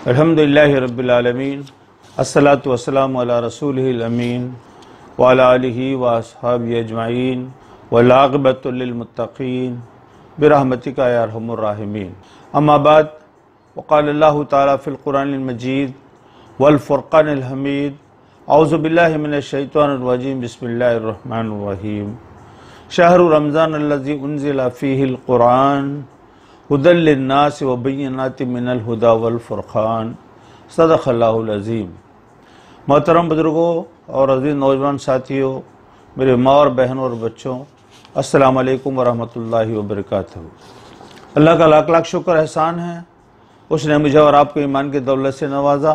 الحمدللہ رب العالمین الصلاۃ والسلام علی رسولہ الامین وعلی آلہ واصحابہ اجمعین والعاقبۃ للمتقین برحمتک یا ارحم الراحمین اما بعد وقال اللہ تعالی فی القرآن المجید والفرقان الحمید اعوذ باللہ من الشیطان الرجیم بسم اللہ الرحمن الرحیم شہر رمضان الذی انزل فیہ القرآن ہدی للناس وبینات من الہدی والفرقان صدق اللہ العظیم۔ محترم بزرگوں اور عزیز نوجوان ساتھیوں، میرے ماں اور بہنوں اور بچوں، السلام علیکم ورحمۃ اللہ وبرکاتہ۔ اللہ کا لاکھ لاکھ شکر احسان ہے، اس نے مجھے اور آپ کو ایمان کی دولت سے نوازا،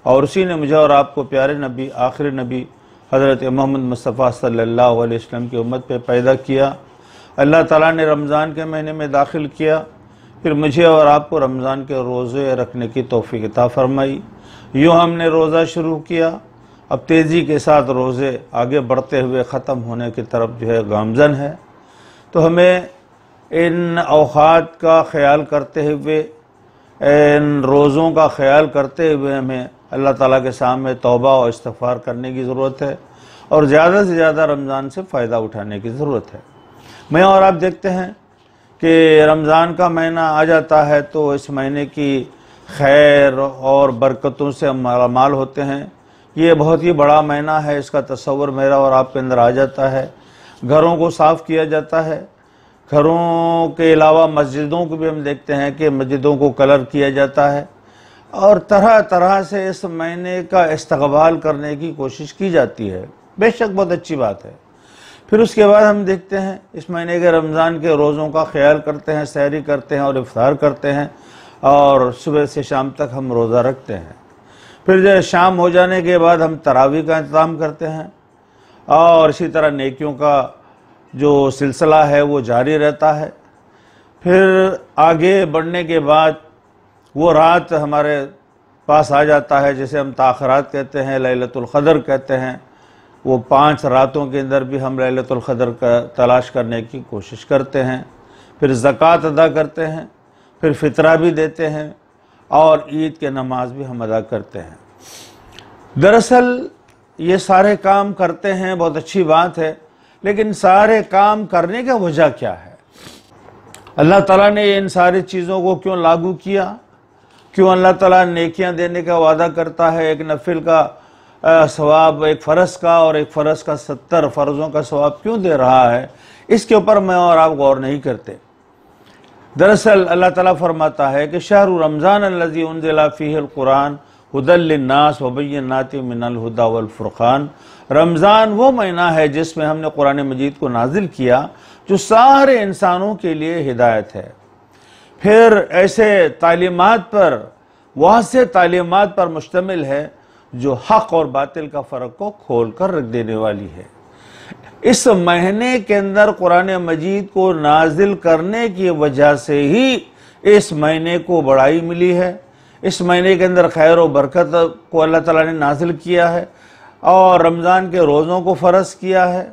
اور اسی نے مجھے اور آپ کو پیارے نبی، آخری نبی حضرت محمد مصطفیٰ صلی اللہ علیہ وسلم کی امت پہ پیدا کیا۔ اللہ تعالیٰ نے رمضان کے مہینے میں داخل کیا، پھر مجھے اور آپ کو رمضان کے روزے رکھنے کی توفیق عطا فرمائی۔ یوں ہم نے روزہ شروع کیا، اب تیزی کے ساتھ روزے آگے بڑھتے ہوئے ختم ہونے کی طرف گامزن ہے، تو ہمیں ان اوقات کا خیال کرتے ہوئے، ان روزوں کا خیال کرتے ہوئے ہمیں اللہ تعالیٰ کے سامنے توبہ اور استغفار کرنے کی ضرورت ہے، اور زیادہ سے زیادہ رمضان سے فائدہ اٹھانے کی ضرورت ہے۔ میں اور آپ دیکھتے ہیں کہ رمضان کا مہینہ آ جاتا ہے تو اس مہینے کی خیر اور برکتوں سے ہم مالامال ہوتے ہیں۔ یہ بہت ہی بڑا مہینہ ہے، اس کا تصور میرا اور آپ کے اندر آ جاتا ہے۔ گھروں کو صاف کیا جاتا ہے، گھروں کے علاوہ مسجدوں کو بھی ہم دیکھتے ہیں کہ مسجدوں کو کلر کیا جاتا ہے، اور طرح طرح سے اس مہینے کا استقبال کرنے کی کوشش کی جاتی ہے۔ بے شک بہت اچھی بات ہے۔ پھر اس کے بعد ہم دیکھتے ہیں اس مہینے کے رمضان کے روزوں کا خیال کرتے ہیں، سحری کرتے ہیں اور افطار کرتے ہیں، اور صبح سے شام تک ہم روزہ رکھتے ہیں۔ پھر جو شام ہو جانے کے بعد ہم تراویح کا انتظام کرتے ہیں، اور اسی طرح نیکیوں کا جو سلسلہ ہے وہ جاری رہتا ہے۔ پھر آگے بڑھنے کے بعد وہ رات ہمارے پاس آ جاتا ہے جسے ہم تاخرات کہتے ہیں، لیلۃ القدر کہتے ہیں۔ وہ 5 راتوں کے اندر بھی ہم لیلۃ القدر کا تلاش کرنے کی کوشش کرتے ہیں۔ پھر زکوٰۃ ادا کرتے ہیں، پھر فطرہ بھی دیتے ہیں، اور عید کے نماز بھی ہم ادا کرتے ہیں۔ دراصل یہ سارے کام کرتے ہیں، بہت اچھی بات ہے، لیکن سارے کام کرنے کا وجہ کیا ہے؟ اللہ تعالیٰ نے ان ساری چیزوں کو کیوں لاگو کیا؟ کیوں اللہ تعالیٰ نیکیاں دینے کا وعدہ کرتا ہے؟ ایک نفل کا ثواب ایک فرض کا، اور ایک فرض کا 70 فرضوں کا ثواب کیوں دے رہا ہے؟ اس کے اوپر میں اور آپ غور نہیں کرتے۔ دراصل اللہ تعالیٰ فرماتا ہے کہ شہر رمضان الذی انزل فیہ القرآن ہدی للناس وبینات من الہدی والفرقان۔ رمضان وہ مہینہ ہے جس میں ہم نے قرآن مجید کو نازل کیا، جو سارے انسانوں کے لیے ہدایت ہے۔ پھر ایسے تعلیمات پر، واضح تعلیمات پر مشتمل ہے جو حق اور باطل کا فرق کو کھول کر رکھ دینے والی ہے۔ اس مہینے کے اندر قرآن مجید کو نازل کرنے کی وجہ سے ہی اس مہینے کو بڑائی ملی ہے۔ اس مہینے کے اندر خیر و برکت کو اللہ تعالیٰ نے نازل کیا ہے، اور رمضان کے روزوں کو فرض کیا ہے۔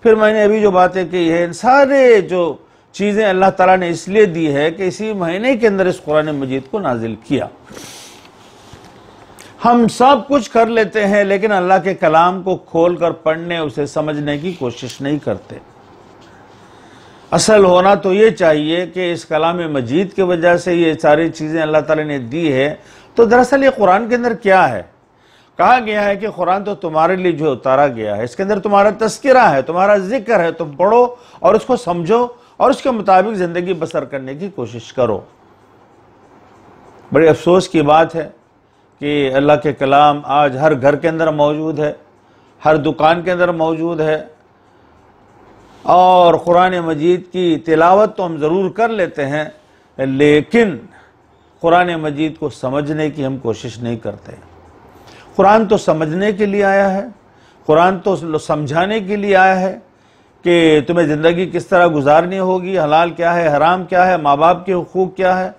پھر میں نے ابھی جو باتیں کی ہیں، ان سارے جو چیزیں اللہ تعالیٰ نے اس لیے دی ہے کہ اسی مہینے کے اندر اس قرآن مجید کو نازل کیا۔ ہم سب کچھ کر لیتے ہیں، لیکن اللہ کے کلام کو کھول کر پڑھنے، اسے سمجھنے کی کوشش نہیں کرتے۔ اصل ہونا تو یہ چاہیے کہ اس کلام مجید کی وجہ سے یہ ساری چیزیں اللہ تعالیٰ نے دی ہے، تو دراصل یہ قرآن کے اندر کیا ہے؟ کہا گیا ہے کہ قرآن تو تمہارے لیے جو اتارا گیا ہے، اس کے اندر تمہارا تذکرہ ہے، تمہارا ذکر ہے، تم پڑھو اور اس کو سمجھو اور اس کے مطابق زندگی بسر کرنے کی کوشش کرو۔ بڑے افسوس کی بات ہے کہ اللہ کے کلام آج ہر گھر کے اندر موجود ہے، ہر دکان کے اندر موجود ہے، اور قرآن مجید کی تلاوت تو ہم ضرور کر لیتے ہیں، لیکن قرآن مجید کو سمجھنے کی ہم کوشش نہیں کرتے۔ قرآن تو سمجھنے کے لیے آیا ہے، قرآن تو سمجھانے کے لیے آیا ہے، کہ تمہیں زندگی کس طرح گزارنی ہوگی، حلال کیا ہے، حرام کیا ہے، ماں باپ کے حقوق کیا ہے،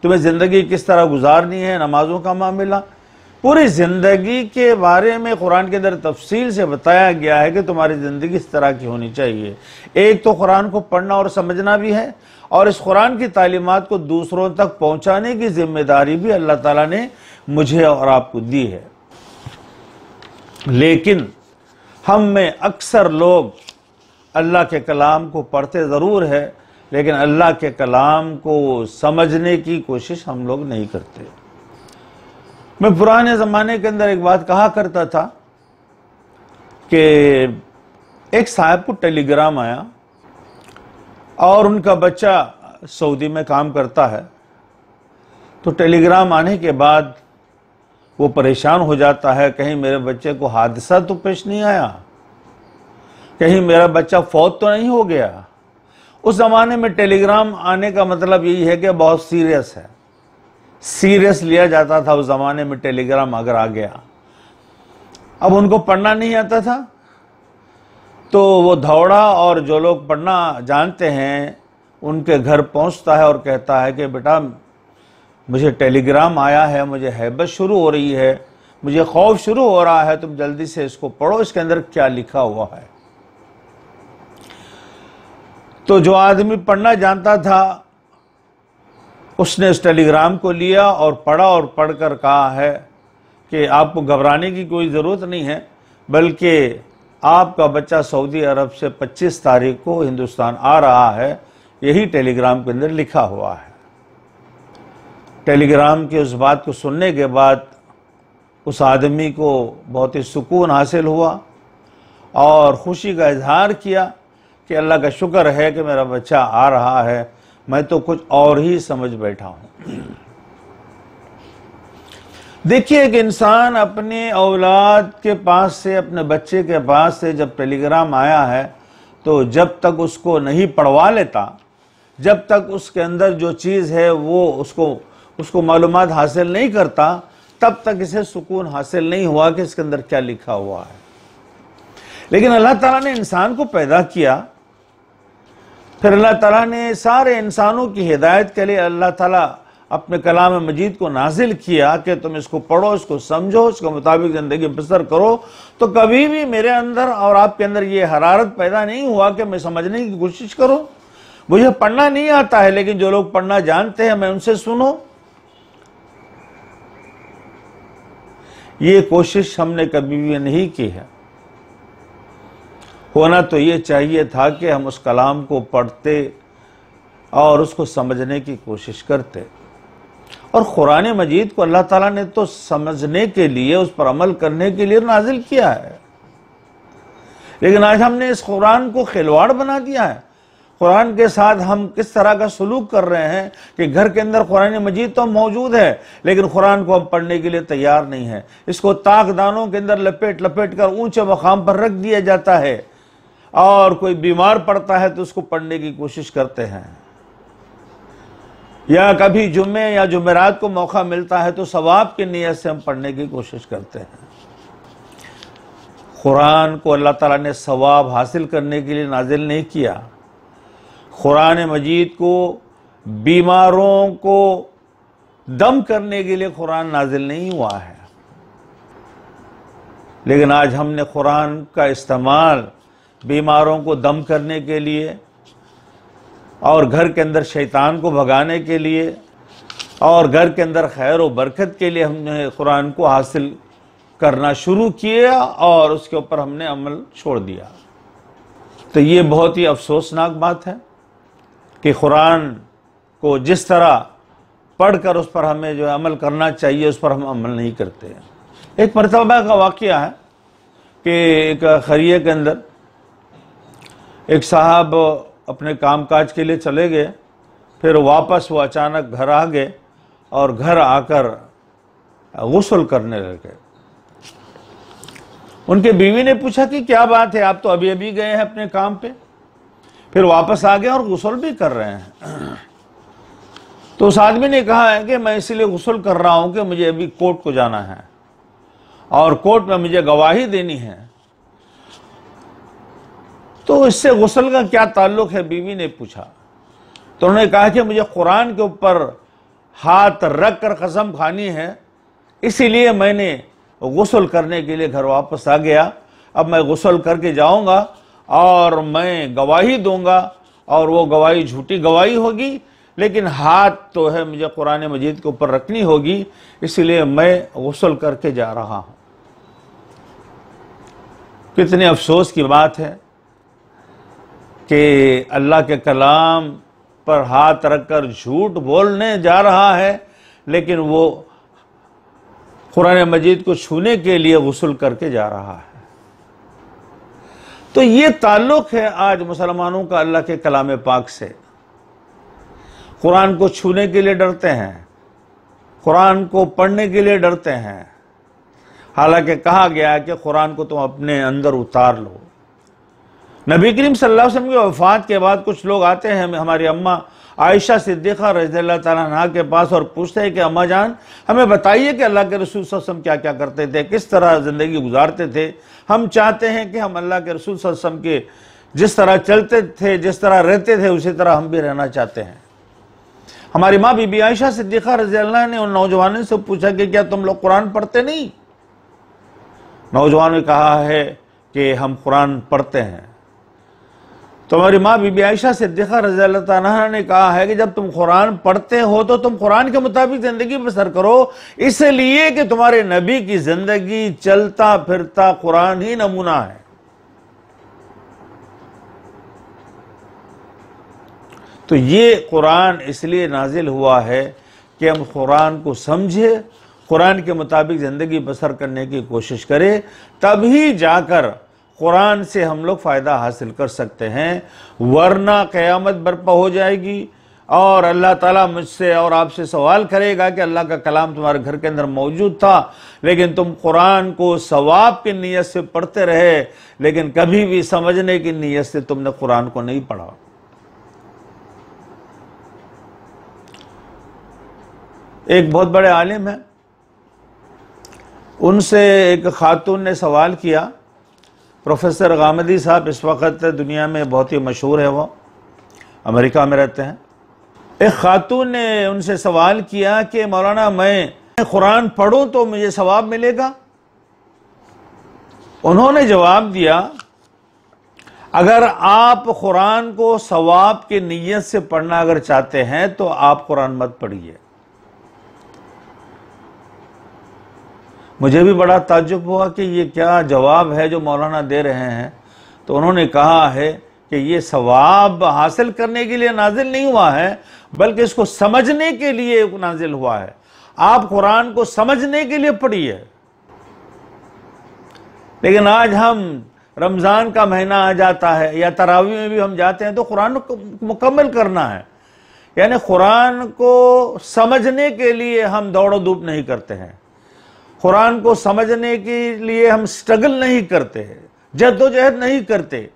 تمہیں زندگی کس طرح گزارنی ہے، نمازوں کا معاملہ، پوری زندگی کے بارے میں قرآن کے اندر تفصیل سے بتایا گیا ہے کہ تمہاری زندگی اس طرح کی ہونی چاہیے۔ ایک تو قرآن کو پڑھنا اور سمجھنا بھی ہے، اور اس قرآن کی تعلیمات کو دوسروں تک پہنچانے کی ذمہ داری بھی اللہ تعالیٰ نے مجھے اور آپ کو دی ہے۔ لیکن ہم میں اکثر لوگ اللہ کے کلام کو پڑھتے ضرور ہے، لیکن اللہ کے کلام کو سمجھنے کی کوشش ہم لوگ نہیں کرتے۔ میں پرانے زمانے کے اندر ایک بات کہا کرتا تھا کہ ایک صاحب کو ٹیلی گرام آیا اور ان کا بچہ سعودی میں کام کرتا ہے، تو ٹیلی گرام آنے کے بعد وہ پریشان ہو جاتا ہے، کہیں میرے بچے کو حادثہ تو پیش نہیں آیا، کہیں میرا بچہ فوت تو نہیں ہو گیا۔ اس زمانے میں ٹیلی گرام آنے کا مطلب یہی ہے کہ بہت سیریس ہے، سیریس لیا جاتا تھا اس زمانے میں ٹیلی گرام اگر آ گیا۔ اب ان کو پڑھنا نہیں آتا تھا تو وہ دوڑا اور جو لوگ پڑھنا جانتے ہیں ان کے گھر پہنچتا ہے اور کہتا ہے کہ بیٹا مجھے ٹیلی گرام آیا ہے، مجھے ہیبت شروع ہو رہی ہے، مجھے خوف شروع ہو رہا ہے، تم جلدی سے اس کو پڑھو، اس کے اندر کیا لکھا ہوا ہے۔ تو جو آدمی پڑھنا جانتا تھا اس نے اس ٹیلی گرام کو لیا اور پڑھا، اور پڑھ کر کہا ہے کہ آپ کو گھبرانے کی کوئی ضرورت نہیں ہے، بلکہ آپ کا بچہ سعودی عرب سے 25 تاریخ کو ہندوستان آ رہا ہے، یہی ٹیلی گرام کے اندر لکھا ہوا ہے۔ ٹیلی گرام کی اس بات کو سننے کے بعد اس آدمی کو بہت ہی سکون حاصل ہوا اور خوشی کا اظہار کیا کہ اللہ کا شکر ہے کہ میرا بچہ آ رہا ہے، میں تو کچھ اور ہی سمجھ بیٹھا ہوں۔ دیکھیے کہ انسان اپنے اولاد کے پاس سے، اپنے بچے کے پاس سے جب ٹیلی گرام آیا ہے تو جب تک اس کو نہیں پڑھوا لیتا، جب تک اس کے اندر جو چیز ہے وہ اس کو معلومات حاصل نہیں کرتا، تب تک اسے سکون حاصل نہیں ہوا کہ اس کے اندر کیا لکھا ہوا ہے۔ لیکن اللہ تعالیٰ نے انسان کو پیدا کیا، پھر اللہ تعالیٰ نے سارے انسانوں کی ہدایت کے لیے اللہ تعالیٰ اپنے کلام مجید کو نازل کیا کہ تم اس کو پڑھو، اس کو سمجھو، اس کے مطابق زندگی بسر کرو۔ تو کبھی بھی میرے اندر اور آپ کے اندر یہ حرارت پیدا نہیں ہوا کہ میں سمجھنے کی کوشش کروں۔ مجھے پڑھنا نہیں آتا ہے، لیکن جو لوگ پڑھنا جانتے ہیں میں ان سے سنوں۔ یہ کوشش ہم نے کبھی بھی نہیں کی ہے۔ ہونا تو یہ چاہیے تھا کہ ہم اس کلام کو پڑھتے اور اس کو سمجھنے کی کوشش کرتے۔ اور قرآن مجید کو اللہ تعالیٰ نے تو سمجھنے کے لیے، اس پر عمل کرنے کے لیے نازل کیا ہے، لیکن آج ہم نے اس قرآن کو کھلواڑ بنا دیا ہے۔ قرآن کے ساتھ ہم کس طرح کا سلوک کر رہے ہیں کہ گھر کے اندر قرآن مجید تو موجود ہے، لیکن قرآن کو ہم پڑھنے کے لیے تیار نہیں ہیں۔ اس کو طاق دانوں کے اندر لپیٹ لپیٹ کر اونچے مقام پر رکھ دیا جاتا ہے، اور کوئی بیمار پڑتا ہے تو اس کو پڑھنے کی کوشش کرتے ہیں، یا کبھی جمعے یا جمعرات کو موقع ملتا ہے تو ثواب کی نیت سے ہم پڑھنے کی کوشش کرتے ہیں۔ قرآن کو اللہ تعالیٰ نے ثواب حاصل کرنے کے لیے نازل نہیں کیا۔ قرآن مجید کو بیماروں کو دم کرنے کے لیے قرآن نازل نہیں ہوا ہے، لیکن آج ہم نے قرآن کا استعمال بیماروں کو دم کرنے کے لیے اور گھر کے اندر شیطان کو بھگانے کے لیے اور گھر کے اندر خیر و برکت کے لیے ہم نے قرآن کو حاصل کرنا شروع کیا اور اس کے اوپر ہم نے عمل چھوڑ دیا۔ تو یہ بہت ہی افسوسناک بات ہے کہ قرآن کو جس طرح پڑھ کر اس پر ہمیں جو عمل کرنا چاہیے اس پر ہم عمل نہیں کرتے ہیں۔ ایک مرتبہ کا واقعہ ہے کہ ایک خریے کے اندر ایک صاحب اپنے کام کاج کے لیے چلے گئے، پھر واپس وہ اچانک گھر آ گئے اور گھر آ کر غسل کرنے لگے۔ ان کے بیوی نے پوچھا کہ کیا بات ہے، آپ تو ابھی ابھی گئے ہیں اپنے کام پہ، پھر واپس آ گئے اور غسل بھی کر رہے ہیں۔ تو اس آدمی نے کہا ہے کہ میں اسی لیے غسل کر رہا ہوں کہ مجھے ابھی کورٹ کو جانا ہے اور کورٹ میں مجھے گواہی دینی ہے۔ تو اس سے غسل کا کیا تعلق ہے؟ بیوی نے پوچھا تو انہوں نے کہا کہ مجھے قرآن کے اوپر ہاتھ رکھ کر قسم کھانی ہے، اسی لیے میں نے غسل کرنے کے لیے گھر واپس آ گیا۔ اب میں غسل کر کے جاؤں گا اور میں گواہی دوں گا، اور وہ گواہی جھوٹی گواہی ہوگی، لیکن ہاتھ تو ہے مجھے قرآن مجید کے اوپر رکھنی ہوگی، اسی لیے میں غسل کر کے جا رہا ہوں۔ کتنے افسوس کی بات ہے کہ اللہ کے کلام پر ہاتھ رکھ کر جھوٹ بولنے جا رہا ہے، لیکن وہ قرآن مجید کو چھونے کے لیے غسل کر کے جا رہا ہے۔ تو یہ تعلق ہے آج مسلمانوں کا اللہ کے کلام پاک سے۔ قرآن کو چھونے کے لیے ڈرتے ہیں، قرآن کو پڑھنے کے لیے ڈرتے ہیں، حالانکہ کہا گیا ہے کہ قرآن کو تم اپنے اندر اتار لو۔ نبی کریم صلی اللہ علیہ وسلم کی وفات کے بعد کچھ لوگ آتے ہیں ہماری اماں عائشہ صدیقہ رضی اللہ تعالیٰ عنہا کے پاس اور پوچھتے ہیں کہ اماں جان ہمیں بتائیے کہ اللہ کے رسول صلی اللہ علیہ وسلم کیا کیا کرتے تھے، کس طرح زندگی گزارتے تھے۔ ہم چاہتے ہیں کہ ہم اللہ کے رسول صلی اللہ علیہ وسلم کے جس طرح چلتے تھے، جس طرح رہتے تھے، اسی طرح ہم بھی رہنا چاہتے ہیں۔ ہماری ماں بی بی عائشہ صدیقہ رضی اللہ عنہا نے ان نوجوانوں سے پوچھا کہ کیا تم لوگ قرآن پڑھتے نہیں؟ نوجوانوں نے کہا ہے کہ ہم قرآن پڑھتے ہیں۔ تو ہماری ماں بی بی عائشہ صدیقہ رضی اللہ تعالیٰ عنہا نے کہا ہے کہ جب تم قرآن پڑھتے ہو تو تم قرآن کے مطابق زندگی بسر کرو، اس لیے کہ تمہارے نبی کی زندگی چلتا پھرتا قرآن ہی نمونہ ہے۔ تو یہ قرآن اس لیے نازل ہوا ہے کہ ہم قرآن کو سمجھے، قرآن کے مطابق زندگی بسر کرنے کی کوشش کرے، تبھی جا کر قرآن سے ہم لوگ فائدہ حاصل کر سکتے ہیں، ورنہ قیامت برپا ہو جائے گی اور اللہ تعالیٰ مجھ سے اور آپ سے سوال کرے گا کہ اللہ کا کلام تمہارے گھر کے اندر موجود تھا، لیکن تم قرآن کو ثواب کی نیت سے پڑھتے رہے، لیکن کبھی بھی سمجھنے کی نیت سے تم نے قرآن کو نہیں پڑھا۔ ایک بہت بڑے عالم ہیں، ان سے ایک خاتون نے سوال کیا، پروفیسر غامدی صاحب اس وقت دنیا میں بہت ہی مشہور ہے، وہ امریکہ میں رہتے ہیں۔ ایک خاتون نے ان سے سوال کیا کہ مولانا میں قرآن پڑھوں تو مجھے ثواب ملے گا؟ انہوں نے جواب دیا، اگر آپ قرآن کو ثواب کی نیت سے پڑھنا اگر چاہتے ہیں تو آپ قرآن مت پڑھیے۔ مجھے بھی بڑا تعجب ہوا کہ یہ کیا جواب ہے جو مولانا دے رہے ہیں۔ تو انہوں نے کہا ہے کہ یہ ثواب حاصل کرنے کے لیے نازل نہیں ہوا ہے، بلکہ اس کو سمجھنے کے لیے نازل ہوا ہے۔ آپ قرآن کو سمجھنے کے لیے پڑھیے۔ لیکن آج ہم رمضان کا مہینہ آ جاتا ہے یا تراویح میں بھی ہم جاتے ہیں تو قرآن کو مکمل کرنا ہے، یعنی قرآن کو سمجھنے کے لیے ہم دوڑ و دھوپ نہیں کرتے ہیں، قرآن کو سمجھنے کے لیے ہم سٹرگل نہیں کرتے، جد و جہد نہیں کرتے۔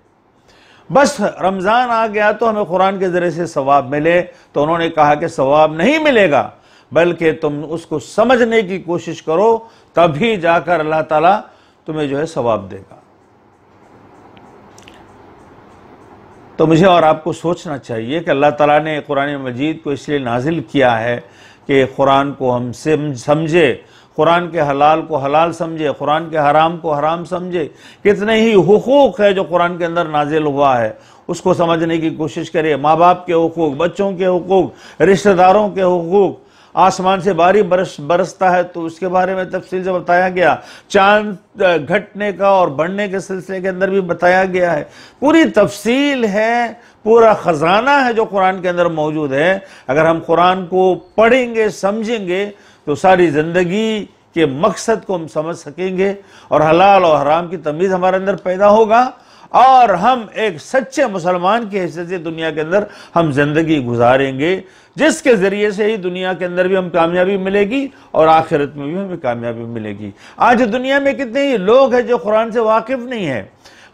بس رمضان آ گیا تو ہمیں قرآن کے ذریعے سے ثواب ملے، تو انہوں نے کہا کہ ثواب نہیں ملے گا، بلکہ تم اس کو سمجھنے کی کوشش کرو، تبھی جا کر اللہ تعالیٰ تمہیں جو ہے ثواب دے گا۔ تو مجھے اور آپ کو سوچنا چاہیے کہ اللہ تعالیٰ نے قرآن مجید کو اس لیے نازل کیا ہے کہ قرآن کو ہم سمجھے، قرآن کے حلال کو حلال سمجھے، قرآن کے حرام کو حرام سمجھے۔ کتنے ہی حقوق ہے جو قرآن کے اندر نازل ہوا ہے، اس کو سمجھنے کی کوشش کرے۔ ماں باپ کے حقوق، بچوں کے حقوق، رشتہ داروں کے حقوق، آسمان سے بارش برستا ہے تو اس کے بارے میں تفصیل سے بتایا گیا، چاند گھٹنے کا اور بڑھنے کے سلسلے کے اندر بھی بتایا گیا ہے۔ پوری تفصیل ہے، پورا خزانہ ہے جو قرآن کے اندر موجود ہے۔ اگر ہم قرآن کو پڑھیں گے، سمجھیں گے تو ساری زندگی کے مقصد کو ہم سمجھ سکیں گے اور حلال اور حرام کی تمیز ہمارے اندر پیدا ہوگا، اور ہم ایک سچے مسلمان کی حیثیت سے دنیا کے اندر ہم زندگی گزاریں گے، جس کے ذریعے سے ہی دنیا کے اندر بھی ہم کامیابی ملے گی اور آخرت میں بھی ہمیں کامیابی ملے گی۔ آج دنیا میں کتنے ہی لوگ ہیں جو قرآن سے واقف نہیں ہیں۔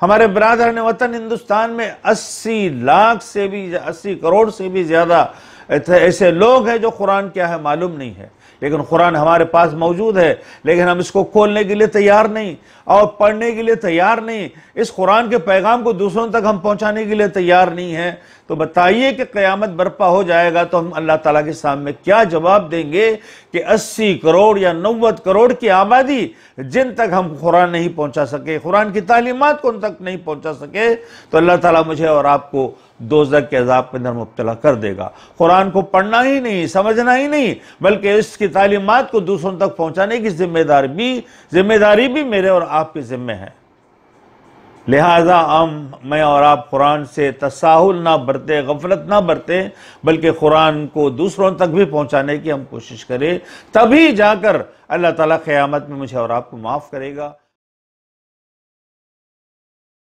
ہمارے برادران وطن ہندوستان میں 80 کروڑ سے بھی زیادہ ایسے لوگ ہیں جو قرآن کیا ہے معلوم نہیں ہے۔ لیکن قرآن ہمارے پاس موجود ہے، لیکن ہم اس کو کھولنے کے لیے تیار نہیں اور پڑھنے کے لیے تیار نہیں، اس قرآن کے پیغام کو دوسروں تک ہم پہنچانے کے لیے تیار نہیں ہیں۔ تو بتائیے کہ قیامت برپا ہو جائے گا تو ہم اللہ تعالیٰ کے سامنے کیا جواب دیں گے کہ 80 کروڑ یا 90 کروڑ کی آبادی جن تک ہم قرآن نہیں پہنچا سکے، قرآن کی تعلیمات کو ان تک نہیں پہنچا سکے، تو اللہ تعالیٰ مجھے اور آپ کو دوزخ کے عذاب کے اندر مبتلا کر دے گا۔ قرآن کو پڑھنا ہی نہیں، سمجھنا ہی نہیں، بلکہ اس کی تعلیمات کو دوسروں تک پہنچانے کی ذمہ داری بھی میرے اور آپ کے ذمہ ہے۔ لہٰذا میں اور آپ قرآن سے تساہل نہ برتے، غفلت نہ برتے، بلکہ قرآن کو دوسروں تک بھی پہنچانے کی ہم کوشش کریں، تبھی جا کر اللہ تعالیٰ قیامت میں مجھے اور آپ کو معاف کرے گا۔